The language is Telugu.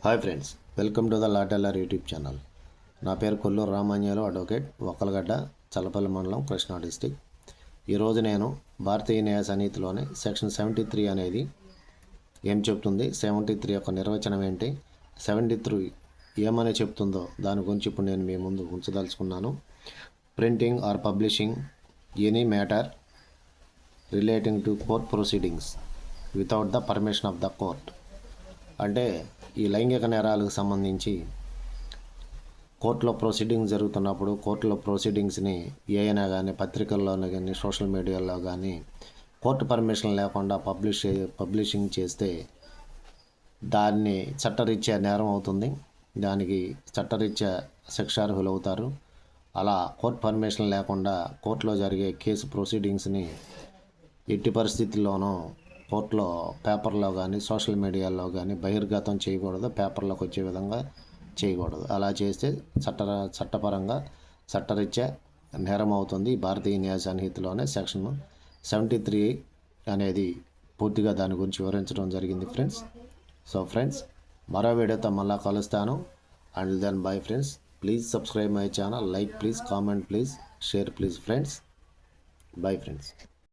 Hi friends, welcome to the law teller YouTube channel. నా పేరు కొల్లూరు రామాంజనేయులు, అడ్వకేట్, ఒక్కలగడ్డ, చల్లపల్లి మండలం, కృష్ణా డిస్టిక్. ఈరోజు నేను భారతీయ న్యాయ సన్నిధిలోని సెక్షన్ 73 అనేది ఏం చెప్తుంది, 73 యొక్క నిర్వచనం ఏంటి, 73 ఏమని చెప్తుందో దాని గురించి ఇప్పుడు నేను మీ ముందు ఉంచదలుచుకున్నాను. Printing or publishing any matter relating to court proceedings without the permission of the court. అంటే ఈ లైంగిక నేరాలకు సంబంధించి కోర్టులో ప్రొసీడింగ్స్ జరుగుతున్నప్పుడు కోర్టులో ప్రొసీడింగ్స్ని ఏమైనా కానీ పత్రికల్లోనే కానీ సోషల్ మీడియాలో కానీ కోర్టు పర్మిషన్ లేకుండా పబ్లిషింగ్ చేస్తే దాన్ని చట్టరీత్యా నేరం అవుతుంది. దానికి చట్టరీత్యా శిక్షార్హులు అవుతారు. అలా కోర్టు పర్మిషన్ లేకుండా కోర్టులో జరిగే కేసు ప్రొసీడింగ్స్ని ఎట్టి పరిస్థితుల్లోనూ కోర్టులో పేపర్లో కానీ సోషల్ మీడియాలో కానీ బహిర్గతం చేయకూడదు, పేపర్లోకి వచ్చే విధంగా చేయకూడదు. అలా చేస్తే చట్టపరంగా చట్టరీత్యా నేరం అవుతుంది. భారతీయ న్యాయ సంహితలోనే సెక్షన్ 73 అనేది పూర్తిగా దాని గురించి వివరించడం జరిగింది ఫ్రెండ్స్. సో ఫ్రెండ్స్, మరో వీడియోతో మళ్ళీ కలుస్తాను. And then bye friends. Please subscribe my channel, like please, comment please, share please friends. Bye friends.